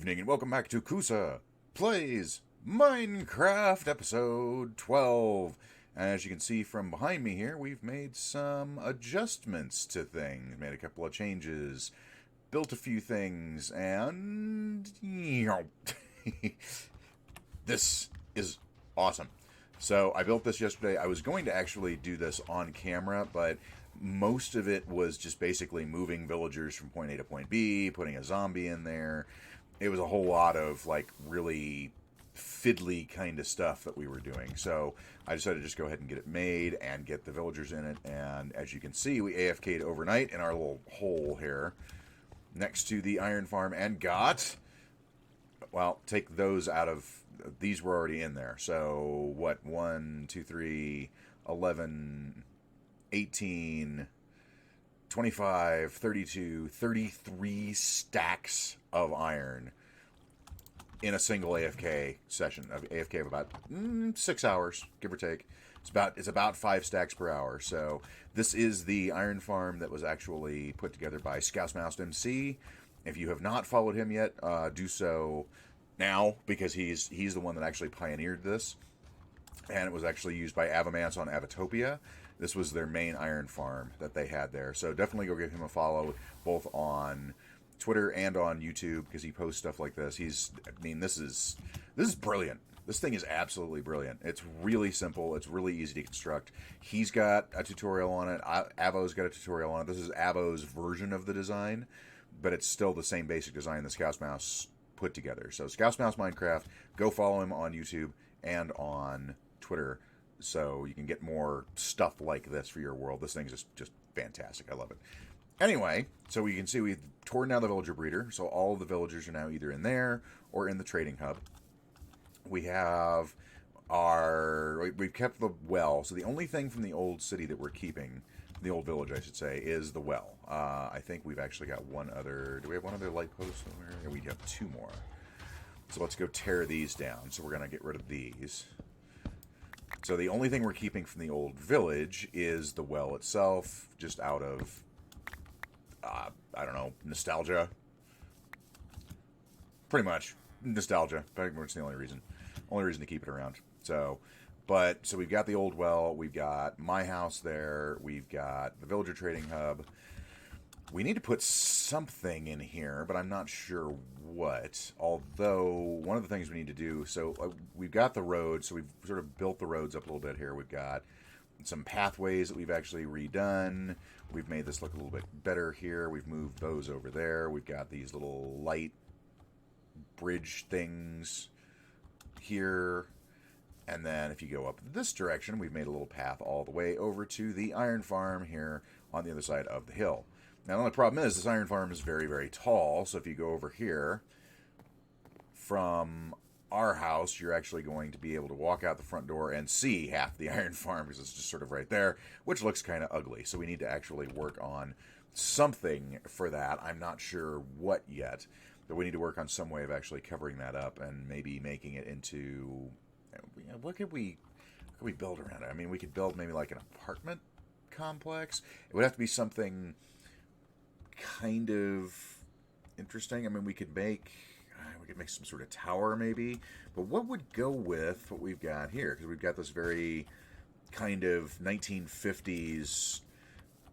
evening and welcome back to Kusa Plays Minecraft episode 12. As you can see from behind me here, we've made some adjustments to things, made a couple of changes, built a few things, and this is awesome. So I built this yesterday. I was going to actually do this on camera, but most of it was just basically moving villagers from point A to point B, putting a zombie in there. It was a whole lot of like really fiddly kind of stuff that we were doing. So I decided to just go ahead and get it made and get the villagers in it. And as you can see, we AFK'd overnight in our little hole here next to the iron farm and got, well, take those out of, these were already in there. So what, 1, 2, 3, 11, 18, 25, 32, 33 stacks of iron in a single AFK session, of AFK of about 6 hours, give or take. It's about 5 stacks per hour. So this is the iron farm that was actually put together by Scoutmouse MC. If you have not followed him yet, do so now, because he's the one that actually pioneered this. And it was actually used by Avamance on Avatopia. This was their main iron farm that they had there. So definitely go give him a follow, both on Twitter and on YouTube, because he posts stuff like this. This is brilliant. This thing is absolutely brilliant. It's really simple. It's really easy to construct. He's got a tutorial on it. Avo's got a tutorial on it. This is Avo's version of the design, but it's still the same basic design that Scoutmouse put together. So Scoutmouse Minecraft, go follow him on YouTube and on Twitter, so you can get more stuff like this for your world. This thing's just fantastic. I love it. Anyway, so you can see we've torn down the villager breeder, so all of the villagers are now either in there or in the trading hub. We've kept the well, so the only thing from the old city that we're keeping, the old village I should say, is the well. I think we've actually got one other, do we have one other light post somewhere? Yeah, we have 2 more. So let's go tear these down. So we're going to get rid of these. So the only thing we're keeping from the old village is the well itself, just out of, I don't know, nostalgia. Pretty much. Nostalgia. Pretty much the only reason. Only reason to keep it around. So we've got the old well, we've got my house there, we've got the villager trading hub. We need to put something in here, but I'm not sure what. Although, one of the things we need to do, so we've got the road, so we've sort of built the roads up a little bit here. We've got some pathways that we've actually redone. We've made this look a little bit better here. We've moved those over there. We've got these little light bridge things here. And then if you go up this direction, we've made a little path all the way over to the iron farm here on the other side of the hill. Now, the only problem is this iron farm is very, very tall. So if you go over here from our house, you're actually going to be able to walk out the front door and see half the iron farm, because it's just sort of right there, which looks kind of ugly. So we need to actually work on something for that. I'm not sure what yet, but we need to work on some way of actually covering that up and maybe making it into, what could we build around it? I mean, we could build maybe like an apartment complex. It would have to be something kind of interesting. I mean, we could make some sort of tower maybe, but what would go with what we've got here? Because we've got this very kind of 1950s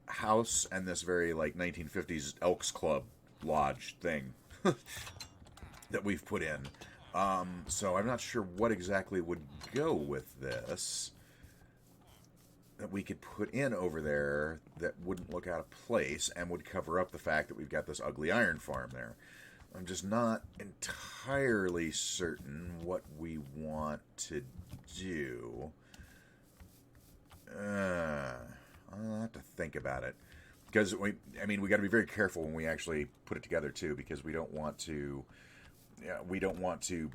house and this very like 1950s Elks Club lodge thing that we've put in. So I'm not sure what exactly would go with this that we could put in over there that wouldn't look out of place and would cover up the fact that we've got this ugly iron farm there. I'm just not entirely certain what we want to do. I'll have to think about it. Because, we got to be very careful when we actually put it together, too, because we don't want to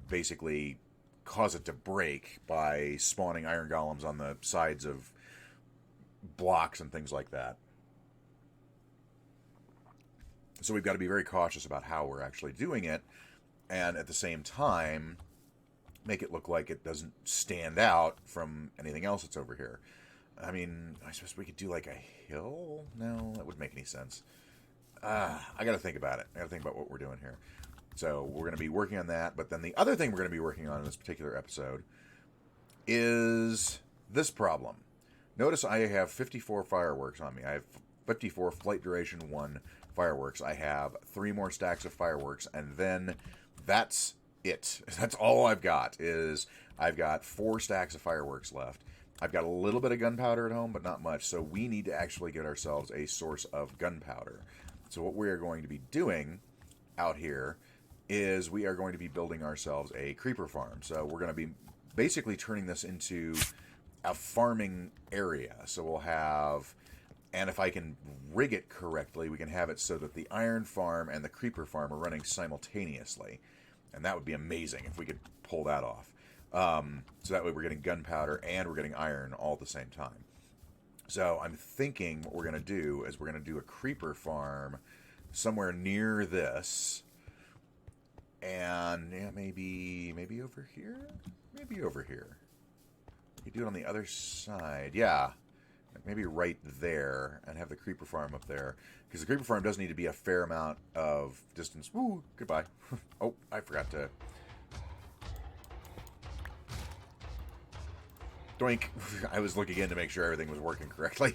basically cause it to break by spawning iron golems on the sides of blocks and things like that. So we've got to be very cautious about how we're actually doing it, and at the same time make it look like it doesn't stand out from anything else that's over here. I mean, I suppose we could do like a hill? No, that wouldn't make any sense. I gotta think about it. I gotta think about what we're doing here. So we're going to be working on that. But then the other thing we're going to be working on in this particular episode is this problem. Notice I have 54 fireworks on me. I have 54 flight duration 1 fireworks. I have 3 more stacks of fireworks, and then that's it. That's all I've got. Is I've got 4 stacks of fireworks left. I've got a little bit of gunpowder at home, but not much. So we need to actually get ourselves a source of gunpowder. So what we are going to be doing out here is we are going to be building ourselves a creeper farm. So we're going to be basically turning this into a farming area. So we'll have, and if I can rig it correctly, we can have it so that the iron farm and the creeper farm are running simultaneously. And that would be amazing if we could pull that off. So that way we're getting gunpowder and we're getting iron all at the same time. So I'm thinking what we're going to do is we're going to do a creeper farm somewhere near this. And yeah, maybe over here? Maybe over here. You do it on the other side. Yeah. Maybe right there and have the creeper farm up there. Because the creeper farm does need to be a fair amount of distance. Ooh, goodbye. Oh, I forgot to... Doink. I was looking in to make sure everything was working correctly.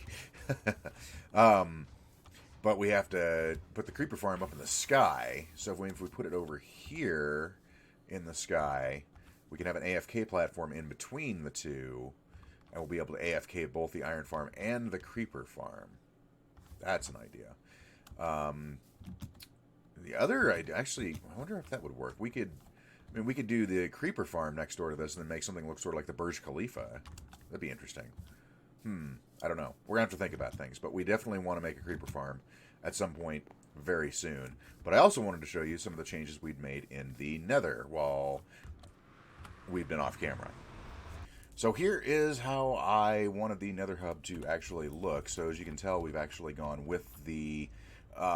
But we have to put the creeper farm up in the sky. So if we put it over here in the sky, we can have an AFK platform in between the two. And we'll be able to AFK both the iron farm and the creeper farm. That's an idea. The other, I wonder if that would work. We could do the creeper farm next door to this and then make something look sort of like the Burj Khalifa. That'd be interesting. I don't know. We're going to have to think about things. But we definitely want to make a creeper farm at some point very soon. But I also wanted to show you some of the changes we'd made in the Nether while we've been off camera. So here is how I wanted the Nether hub to actually look. So as you can tell, we've actually gone with the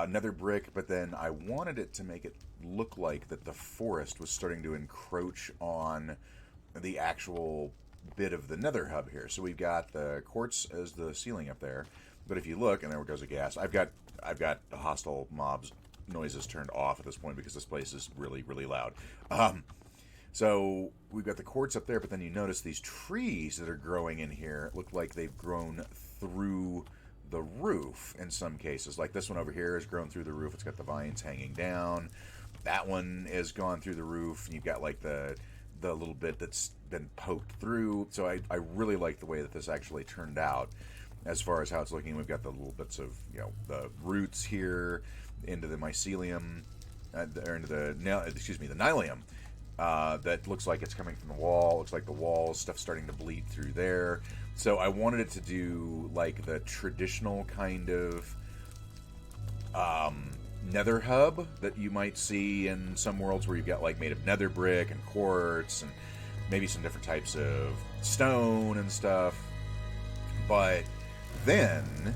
Nether brick, but then I wanted it to make it look like that the forest was starting to encroach on the actual bit of the Nether hub here. So we've got the quartz as the ceiling up there, but if you look, and there goes a gas. I've got the hostile mobs noises turned off at this point because this place is really, really loud. So we've got the quartz up there, but then you notice these trees that are growing in here look like they've grown through the roof in some cases. Like this one over here has grown through the roof. It's got the vines hanging down. That one has gone through the roof, and you've got like the little bit that's been poked through. So I really like the way that this actually turned out as far as how it's looking. We've got the little bits of, the roots here into the mycelium, or into the nylium. That looks like it's coming from the wall. Looks like the wall stuff's starting to bleed through there. So I wanted it to do like the traditional kind of Nether hub that you might see in some worlds where you've got like made of nether brick and quartz and maybe some different types of stone and stuff. But then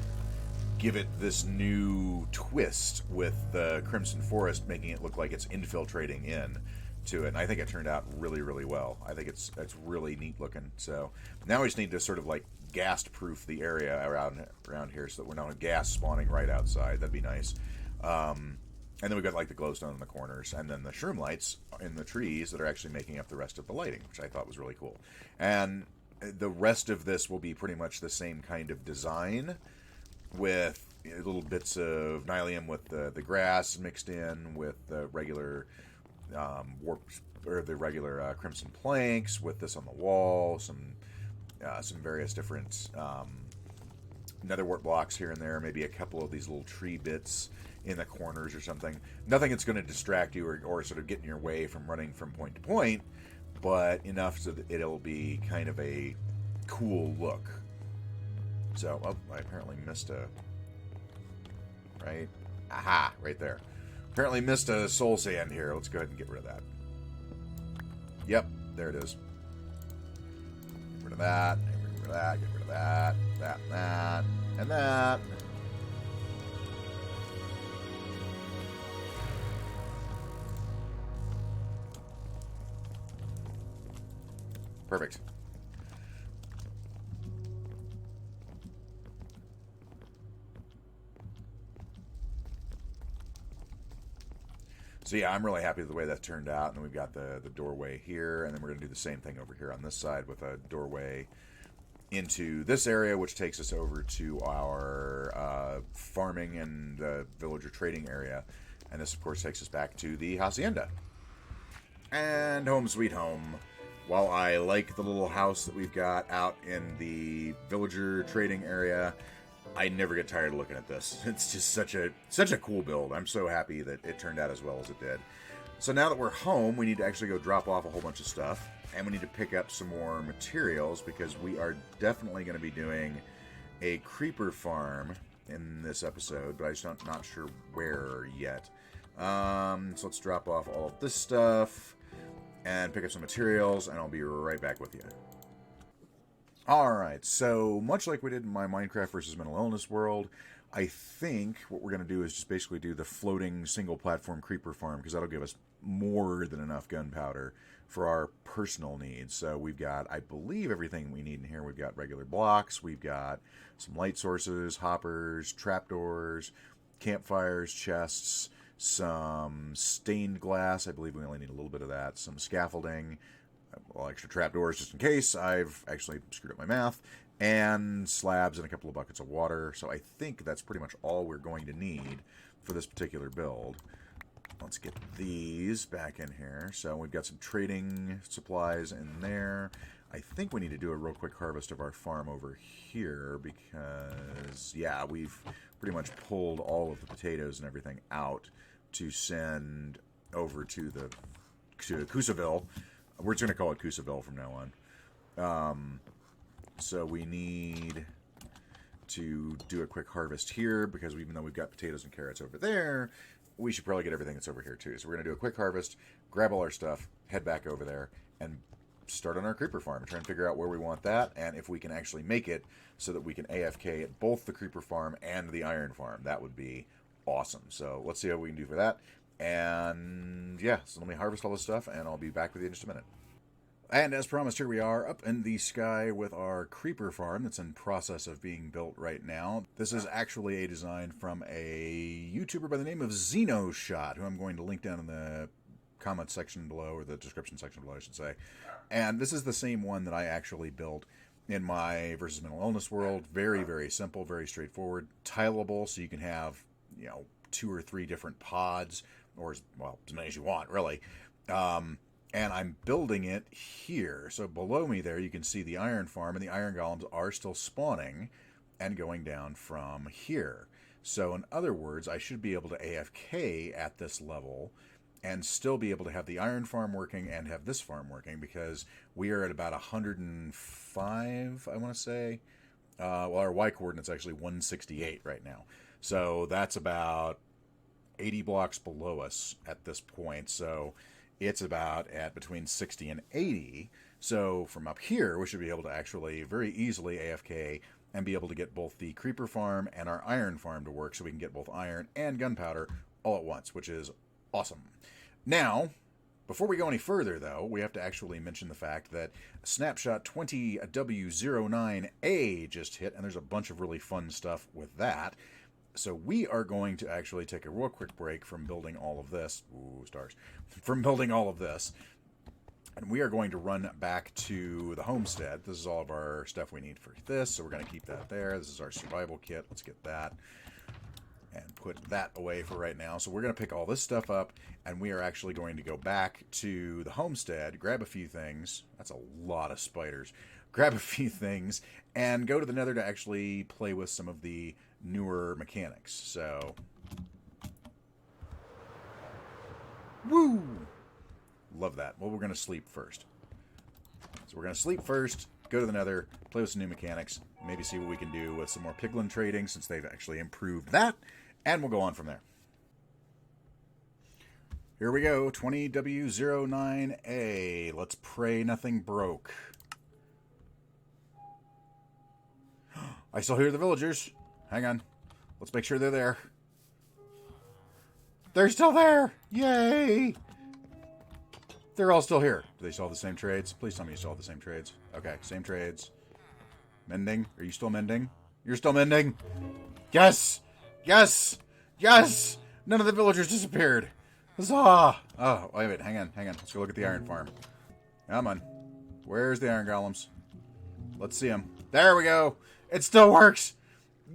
give it this new twist with the Crimson Forest, making it look like it's infiltrating in to it. And I think it turned out really, really well. I think it's really neat looking. So now we just need to sort of like ghast proof the area around here so that we're not gas spawning right outside. That'd be nice. And then we've got like the glowstone in the corners, and then the shroom lights in the trees that are actually making up the rest of the lighting, which I thought was really cool. And the rest of this will be pretty much the same kind of design, with little bits of nylium with the grass mixed in with the regular regular crimson planks, with this on the wall, some various different netherwort blocks here and there, maybe a couple of these little tree bits in the corners or something. Nothing that's going to distract you or sort of get in your way from running from point to point, but enough so that it'll be kind of a cool look. So, I apparently missed a... Right? Aha! Right there. Apparently missed a soul sand here. Let's go ahead and get rid of that. Yep, there it is. Get rid of that, get rid of that, get rid of that, that, and that. Perfect. So yeah, I'm really happy with the way that turned out. And then we've got the doorway here, and then we're going to do the same thing over here on this side with a doorway into this area, which takes us over to our farming and villager trading area. And this, of course, takes us back to the hacienda. And home sweet home. While I like the little house that we've got out in the villager trading area, I never get tired of looking at this. It's just such a cool build. I'm so happy that it turned out as well as it did. So now that we're home, we need to actually go drop off a whole bunch of stuff. And we need to pick up some more materials because we are definitely going to be doing a creeper farm in this episode, but I'm just not sure where yet. So let's drop off all of this stuff and pick up some materials, and I'll be right back with you. Alright, so much like we did in my Minecraft versus mental illness world, I think what we're going to do is just basically do the floating single platform creeper farm, because that'll give us more than enough gunpowder for our personal needs. So we've got, I believe, everything we need in here. We've got regular blocks, we've got some light sources, hoppers, trapdoors, campfires, chests, some stained glass. I believe we only need a little bit of that. Some scaffolding, well, extra trapdoors just in case. I've actually screwed up my math. And slabs and a couple of buckets of water. So I think that's pretty much all we're going to need for this particular build. Let's get these back in here. So we've got some trading supplies in there. I think we need to do a real quick harvest of our farm over here because, yeah, we've pretty much pulled all of the potatoes and everything out to send over to Kusaville. We're just going to call it Kusaville from now on. So we need to do a quick harvest here because even though we've got potatoes and carrots over there, we should probably get everything that's over here too. So we're going to do a quick harvest, grab all our stuff, head back over there, and start on our creeper farm. Try and figure out where we want that and if we can actually make it so that we can AFK at both the creeper farm and the iron farm. That would be awesome. So let's see how we can do for that. And yeah, so let me harvest all this stuff and I'll be back with you in just a minute. And as promised, here we are up in the sky with our creeper farm that's in process of being built right now. This is actually a design from a YouTuber by the name of Snapshot, who I'm going to link down in the comment section below, or the description section below, I should say. And this is the same one that I actually built in my versus mental illness world. Very, very simple, very straightforward, tileable, so you can have, 2 or 3 different pods, or as many as you want, really. And I'm building it here. So below me there, you can see the iron farm, and the iron golems are still spawning and going down from here. So in other words, I should be able to AFK at this level and still be able to have the iron farm working and have this farm working because we are at about 105, I want to say. Well, our Y coordinate's actually 168 right now. So that's about 80 blocks below us at this point. So it's about at between 60 and 80. So from up here, we should be able to actually very easily AFK and be able to get both the creeper farm and our iron farm to work so we can get both iron and gunpowder all at once, which is awesome. Now, before we go any further, though, we have to actually mention the fact that Snapshot 20w09a just hit, and there's a bunch of really fun stuff with that. So we are going to actually take a real quick break from building all of this. Ooh, stars. From building all of this. And we are going to run back to the homestead. This is all of our stuff we need for this. So we're going to keep that there. This is our survival kit. Let's get that. And put that away for right now. So we're going to pick all this stuff up. And we are actually going to go back to the homestead. Grab a few things. That's a lot of spiders. Grab a few things. And go to the nether to actually play with some of the newer mechanics. So, woo! Love that. Well, we're going to sleep first. So we're going to sleep first, go to the nether, play with some new mechanics, maybe see what we can do with some more piglin trading since they've actually improved that, and we'll go on from there. Here we go, 20w09a. Let's pray nothing broke. I still hear the villagers. Hang on. Let's make sure they're there. They're still there! Yay! They're all still here. Do they still have the same trades? Please tell me you still have the same trades. Okay, same trades. Mending? Are you still mending? You're still mending? Yes! Yes! Yes! None of the villagers disappeared. Huzzah! Oh, wait a minute. Hang on. Let's go look at the iron farm. Come on. Where's the iron golems? Let's see them. There we go. It still works.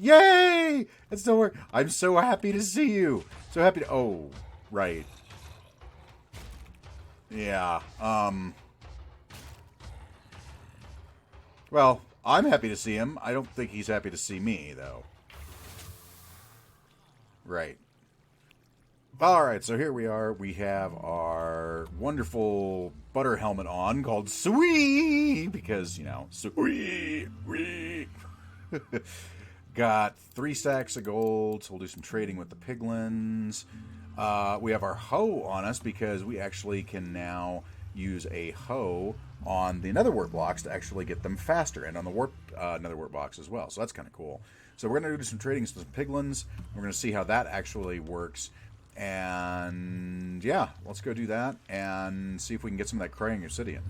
Yay! It still works. I'm so happy to see you. So happy to... Oh, right. Yeah. Well, I'm happy to see him. I don't think he's happy to see me, though. Right. Alright, so here we are. We have our wonderful butter helmet on called Sweet, because, you know, Sweet. Got 3 stacks of gold, so we'll do some trading with the piglins. We have our hoe on us because we actually can now use a hoe on the nether wart blocks to actually get them faster, and on the nether wart blocks as well, so that's kind of cool. So we're going to do some trading with some piglins. We're going to see how that actually works. And yeah, let's go do that and see if we can get some of that crying obsidian.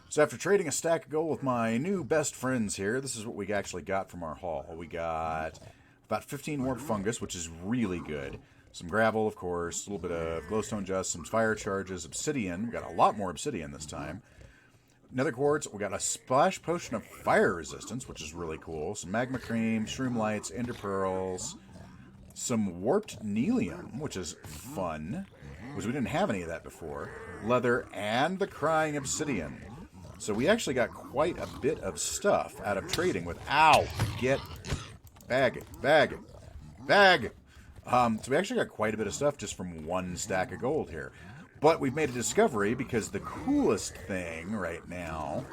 So after trading a stack of gold with my new best friends here, this is what we actually got from our haul. We got about 15 warp fungus, which is really good. Some gravel, of course, a little bit of glowstone dust, some fire charges, obsidian. We got a lot more obsidian this time. Nether quartz, we got a splash potion of fire resistance, which is really cool. Some magma cream, shroom lights, ender pearls. Some warped nelium, which is fun, because we didn't have any of that before. Leather, and the crying obsidian. So we actually got quite a bit of stuff out of trading with... Ow! Get... Bag. So we actually got quite a bit of stuff just from 1 stack of gold here. But we've made a discovery, because the coolest thing right now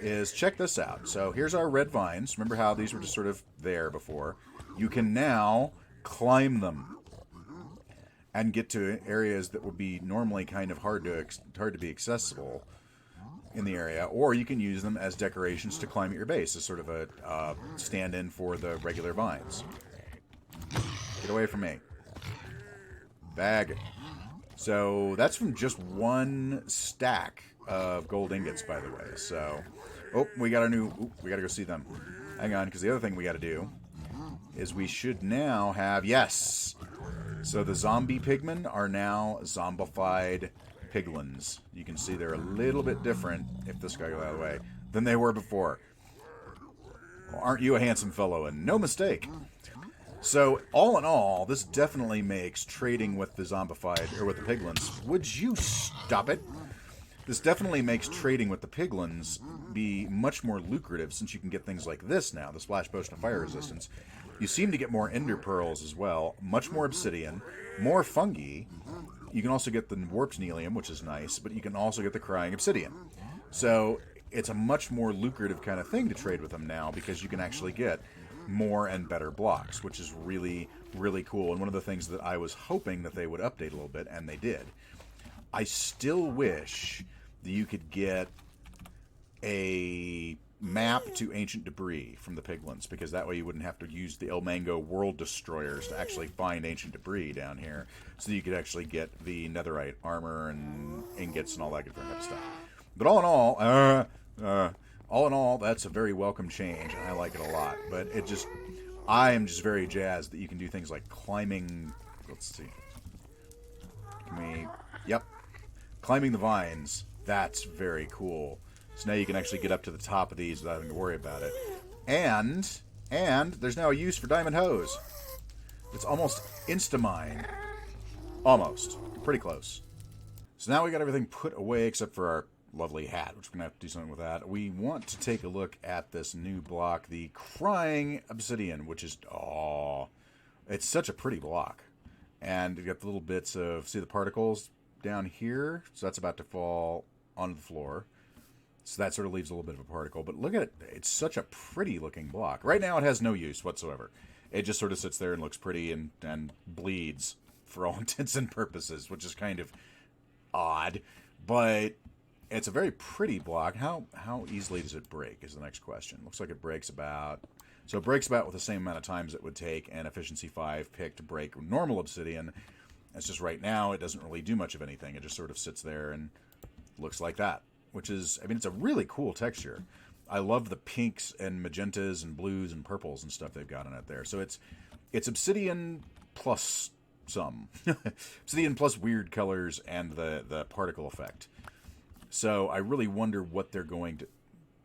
is... Check this out. So here's our red vines. Remember how these were just sort of there before? You can now... climb them and get to areas that would be normally kind of hard to be accessible in the area, or you can use them as decorations to climb at your base as sort of a stand-in for the regular vines. Get away from me. Bag. So that's from just 1 stack of gold ingots, by the way. So, oh, we got our new... Ooh, we got to go see them. Hang on, because the other thing we got to do is we should now have... Yes! So the zombie pigmen are now zombified piglins. You can see they're a little bit different, if this guy goes out of the way, than they were before. Well, aren't you a handsome fellow? And no mistake. So, all in all, this definitely makes trading with the zombified... Or with the piglins... Would you stop it? This definitely makes trading with the piglins be much more lucrative, since you can get things like this now, the splash potion of fire resistance. You seem to get more ender pearls as well, much more obsidian, more fungi. You can also get the warped nelium, which is nice, but you can also get the crying obsidian. So it's a much more lucrative kind of thing to trade with them now, because you can actually get more and better blocks, which is really, really cool. And one of the things that I was hoping that they would update a little bit, and they did. I still wish that you could get a map to ancient debris from the piglins, because that way you wouldn't have to use the El Mango world destroyers to actually find ancient debris down here, so that you could actually get the netherite armor and ingots and all that good kind of stuff. But all in all, that's a very welcome change, and I like it a lot. But I am just very jazzed that you can do things like climbing. Let's see. Yep. Climbing the vines. That's very cool. So now you can actually get up to the top of these without having to worry about it. And there's now a use for diamond hose. It's almost insta-mine. Almost. Pretty close. So now we got everything put away except for our lovely hat, which we're going to have to do something with that. We want to take a look at this new block, the Crying Obsidian, which is... Oh, it's such a pretty block. And you got the little bits of... See the particles down here? So that's about to fall onto the floor. So that sort of leaves a little bit of a particle. But look at it. It's such a pretty looking block. Right now it has no use whatsoever. It just sort of sits there and looks pretty and bleeds for all intents and purposes, which is kind of odd. But it's a very pretty block. How easily does it break is the next question. Looks like it breaks about... So it breaks about with the same amount of times it would take an efficiency 5 pick to break normal obsidian. It's just right now it doesn't really do much of anything. It just sort of sits there and looks like that. Which is, I mean, it's a really cool texture. I love the pinks and magentas and blues and purples and stuff they've got on it there. So it's obsidian plus some. Obsidian plus weird colors and the particle effect. So I really wonder what they're going to...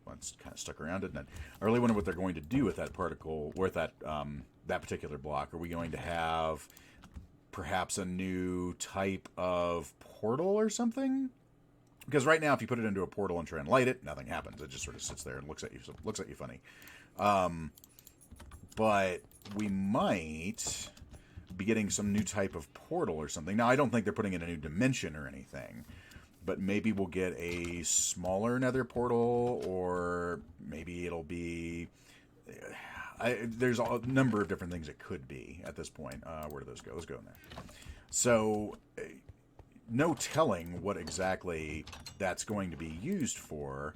Well, it's kind of stuck around, didn't it? I really wonder what they're going to do with that particle, with that particular block. Are we going to have perhaps a new type of portal or something? Because right now, if you put it into a portal and try and light it, nothing happens. It just sort of sits there and looks at you funny. But we might be getting some new type of portal or something. Now, I don't think they're putting in a new dimension or anything, but maybe we'll get a smaller nether portal, or maybe it'll be... there's a number of different things it could be at this point. Where do those go? Let's go in there. So... no telling what exactly that's going to be used for,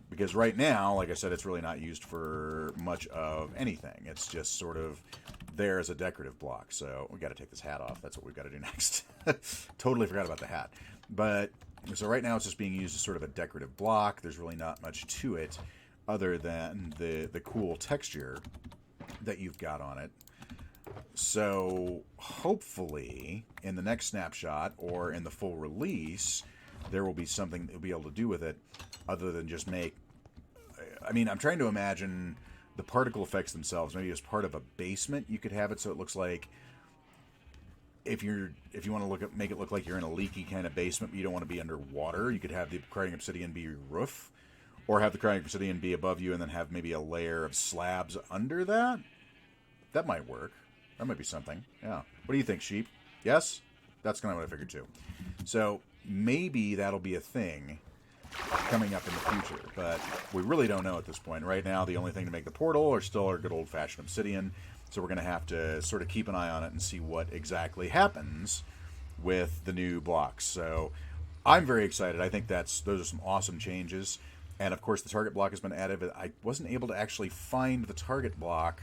because right now, like I said, it's really not used for much of anything. It's just sort of there as a decorative block. So we got to take this hat off. That's what we've got to do next. Totally forgot about the hat. But so right now it's just being used as sort of a decorative block. There's really not much to it other than the cool texture that you've got on it. So hopefully in the next snapshot or in the full release, there will be something that you'll be able to do with it other than just make... I mean, I'm trying to imagine the particle effects themselves. Maybe as part of a basement, you could have it so it looks like... If you want to make it look like you're in a leaky kind of basement, but you don't want to be underwater, you could have the crying obsidian be your roof, or have the crying obsidian be above you and then have maybe a layer of slabs under that. That might work. That might be something. Yeah. What do you think, sheep? Yes? That's kind of what I figured too. So maybe that'll be a thing coming up in the future, but we really don't know at this point. Right now, the only thing to make the portal are still our good old-fashioned obsidian, so we're going to have to sort of keep an eye on it and see what exactly happens with the new blocks. So I'm very excited. I think those are some awesome changes. And of course, the target block has been added, but I wasn't able to actually find the target block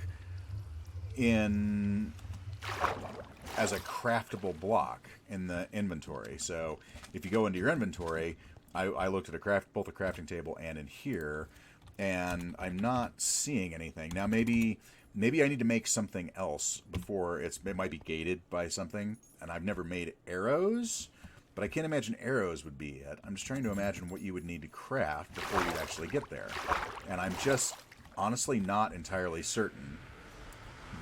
as a craftable block in the inventory. So if you go into your inventory, I looked at both a crafting table and in here, and I'm not seeing anything. Now maybe I need to make something else before it might be gated by something, and I've never made arrows, but I can't imagine arrows would be it. I'm just trying to imagine what you would need to craft before you'd actually get there. And I'm just honestly not entirely certain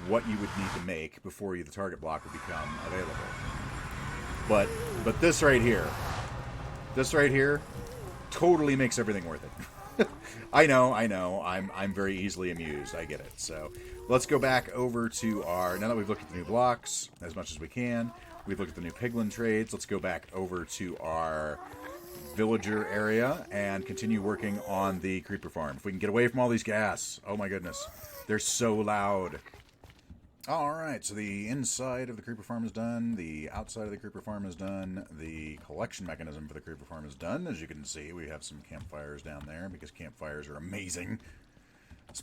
what you would need to make before the target block would become available. But this right here totally makes everything worth it. I know, I'm very easily amused. I get it. So let's go back over to now that we've looked at the new blocks as much as we can, we've looked at the new piglin trades, let's go back over to our villager area and continue working on the creeper farm. If we can get away from all these gas. Oh my goodness. They're so loud. Alright, so the inside of the creeper farm is done, the outside of the creeper farm is done, the collection mechanism for the creeper farm is done. As you can see, we have some campfires down there, because campfires are amazing.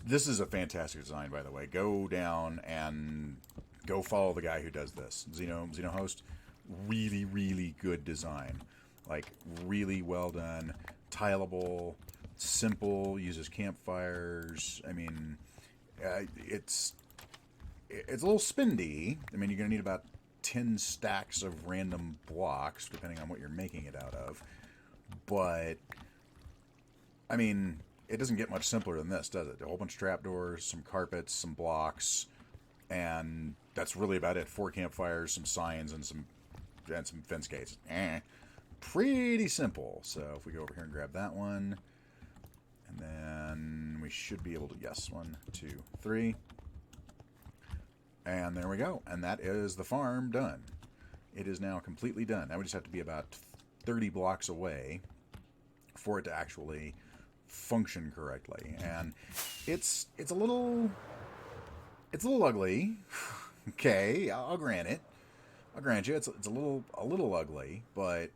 This is a fantastic design, by the way. Go down and go follow the guy who does this. Xeno Host, really, really good design. Like, really well done, tileable, simple, uses campfires. I mean, it's a little spendy. I mean, you're going to need about 10 stacks of random blocks, depending on what you're making it out of. But, I mean, it doesn't get much simpler than this, does it? A whole bunch of trapdoors, some carpets, some blocks, and that's really about it. 4 campfires, some signs, and some fence gates. Pretty simple. So if we go over here and grab that one, and then we should be able to, yes, 1, 2, 3. And there we go. And that is the farm done. It is now completely done. Now we just have to be about 30 blocks away for it to actually function correctly. And it's a little ugly. Okay, I'll grant it. I'll grant you it's a little ugly, but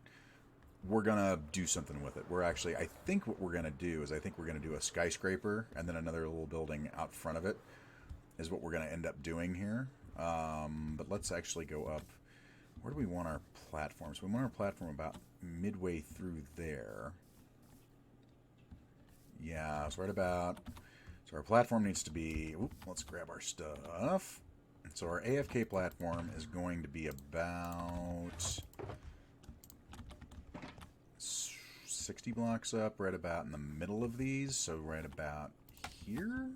we're gonna do something with it. I think what we're gonna do is we're gonna do a skyscraper and then another little building out front of it. Is what we're going to end up doing here. But let's actually go up. Where do we want our platforms? We want our platform about midway through there. Yeah, it's right about... So our platform needs to be... let's grab our stuff. So our AFK platform is going to be about 60 blocks up, right about in the middle of these. So right about here.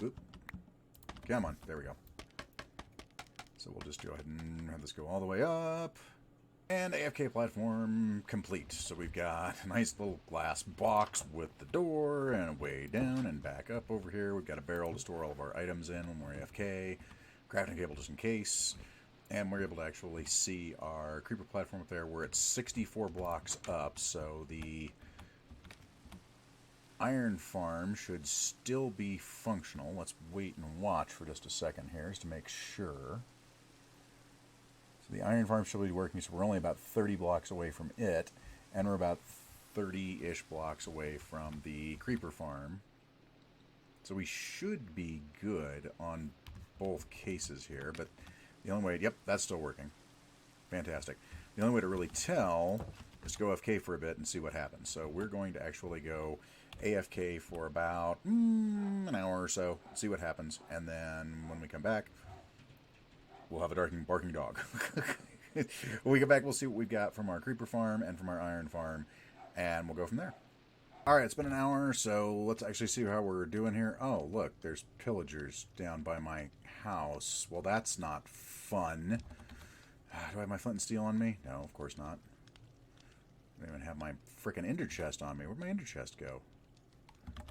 Oop. Come on. There we go. So we'll just go ahead and have this go all the way up. And AFK platform complete. So we've got a nice little glass box with the door and a way down and back up over here. We've got a barrel to store all of our items in when we're AFK. Crafting table just in case. And we're able to actually see our creeper platform up there. We're at 64 blocks up, so the iron farm should still be functional. Let's wait and watch for just a second here just to make sure. The iron farm should be working, so we're only about 30 blocks away from it, and we're about 30-ish blocks away from the creeper farm. So we should be good on both cases here, but the only way... Yep, that's still working. Fantastic. The only way to really tell is to go AFK for a bit and see what happens. So we're going to actually go AFK for about an hour or so, see what happens, and then when we come back... we'll have a barking dog. When we get back, we'll see what we've got from our creeper farm and from our iron farm, and we'll go from there. All right, it's been an hour, so let's actually see how we're doing here. Oh, look, there's pillagers down by my house. Well, that's not fun. Do I have my flint and steel on me? No, of course not. I don't even have my frickin' ender chest on me. Where'd my ender chest go?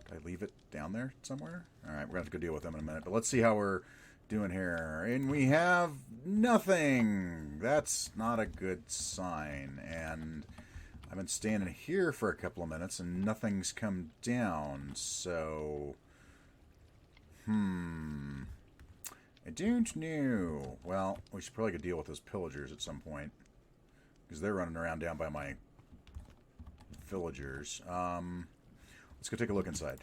Did I leave it down there somewhere? All right, we're going to have to go deal with them in a minute, but let's see how we're doing here. And we have nothing. That's not a good sign. And I've been standing here for a couple of minutes and nothing's come down. So I don't know. Well, we should probably go deal with those pillagers at some point, because they're running around down by my villagers. Let's go take a look inside.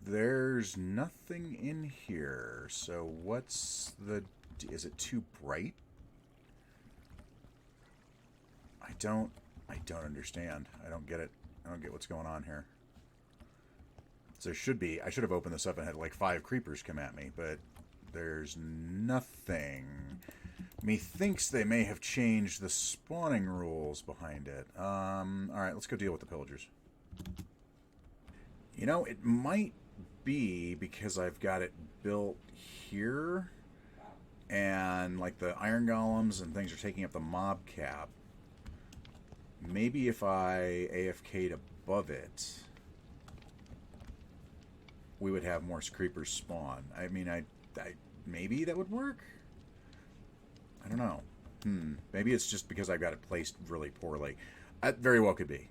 There's nothing in here. So what's the... is it too bright? I don't understand. I don't get it. I don't get what's going on here. So there should be... I should have opened this up and had like 5 creepers come at me, but there's nothing. Methinks they may have changed the spawning rules behind it. Alright, let's go deal with the pillagers. You know, it might be because I've got it built here, and like the iron golems and things are taking up the mob cap. Maybe if I AFK'd above it, we would have more creepers spawn. I mean, I maybe that would work? I don't know. Maybe it's just because I've got it placed really poorly. That very well could be.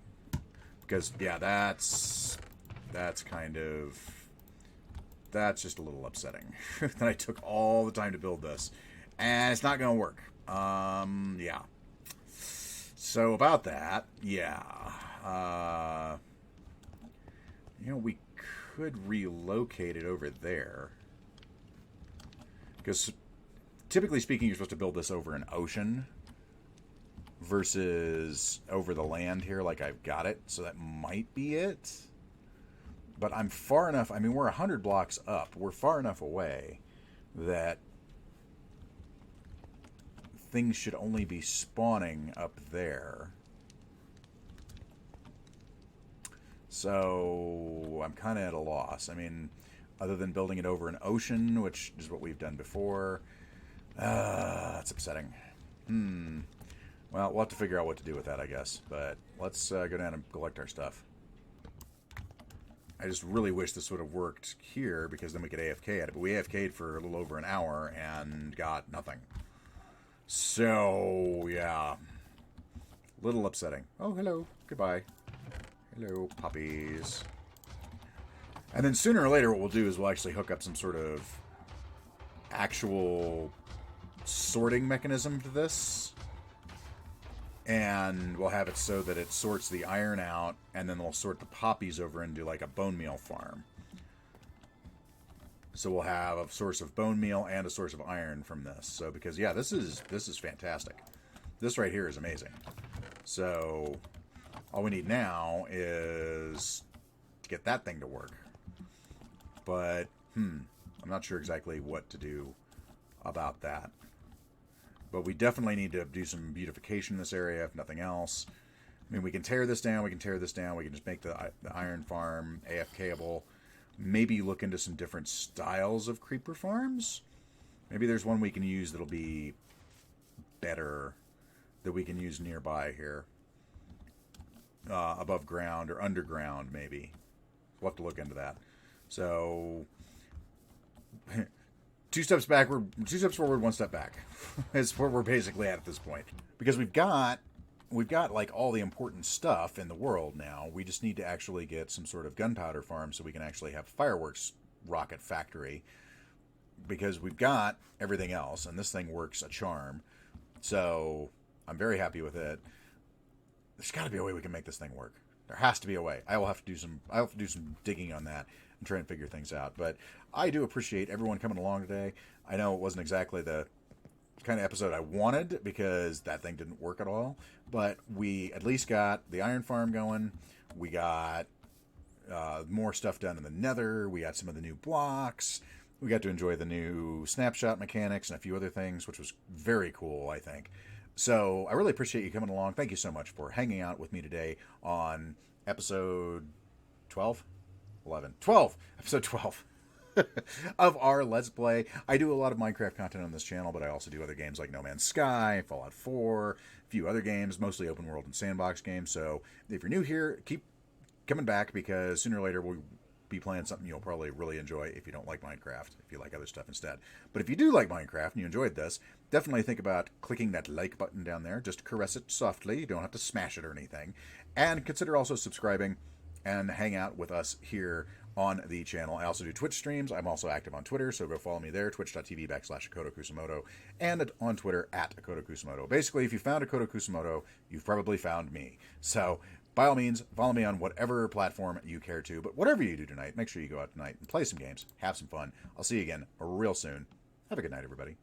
Because, yeah, that's kind of... that's just a little upsetting. That I took all the time to build this. And it's not going to work. Yeah. So about that, yeah. You know, we could relocate it over there. Because typically speaking, you're supposed to build this over an ocean versus over the land here like I've got it. So that might be it. But I'm far enough... I mean, we're 100 blocks up. We're far enough away that things should only be spawning up there. So I'm kind of at a loss. I mean, other than building it over an ocean, which is what we've done before, it's upsetting. Well, we'll have to figure out what to do with that, I guess. But let's go down and collect our stuff. I just really wish this would have worked here, because then we could AFK at it. But we AFK'd for a little over an hour and got nothing. So, yeah. Little upsetting. Oh, hello. Goodbye. Hello, puppies. And then sooner or later what we'll do is we'll actually hook up some sort of actual sorting mechanism to this. And we'll have it so that it sorts the iron out, and then they'll sort the poppies over into like a bone meal farm. So we'll have a source of bone meal and a source of iron from this. So because yeah, this is fantastic. This right here is amazing. So all we need now is to get that thing to work. But I'm not sure exactly what to do about that. But we definitely need to do some beautification in this area, if nothing else. I mean, we can tear this down, we can just make the iron farm AFKable. Maybe look into some different styles of creeper farms. Maybe there's one we can use that'll be better, that we can use nearby here. Above ground or underground, maybe. We'll have to look into that. So, 2 steps backward, 2 steps forward, 1 step back. Is where we're basically at this point. Because we've got like all the important stuff in the world now. We just need to actually get some sort of gunpowder farm so we can actually have fireworks rocket factory. Because we've got everything else, and this thing works a charm. So I'm very happy with it. There's got to be a way we can make this thing work. There has to be a way. I'll have to do some digging on that and try and figure things out. But I do appreciate everyone coming along today. I know it wasn't exactly the kind of episode I wanted because that thing didn't work at all. But we at least got the iron farm going. We got more stuff done in the nether. We got some of the new blocks. We got to enjoy the new snapshot mechanics and a few other things, which was very cool, I think. So I really appreciate you coming along. Thank you so much for hanging out with me today on episode 12? 11. 12! Episode 12 of our Let's Play. I do a lot of Minecraft content on this channel, but I also do other games like No Man's Sky, Fallout 4, a few other games, mostly open world and sandbox games. So if you're new here, keep coming back because sooner or later we'll be playing something you'll probably really enjoy if you don't like Minecraft, if you like other stuff instead. But if you do like Minecraft and you enjoyed this, definitely think about clicking that like button down there. Just caress it softly. You don't have to smash it or anything. And consider also subscribing and hang out with us here on the channel. I also do Twitch streams. I'm also active on Twitter, so go follow me there, twitch.tv/AkotoKusamoto, and on Twitter @AkotoKusamoto. Basically, if you found Akoto Kusamoto, you've probably found me. So by all means, follow me on whatever platform you care to. But whatever you do tonight, make sure you go out tonight and play some games, have some fun. I'll see you again real soon. Have a good night, everybody.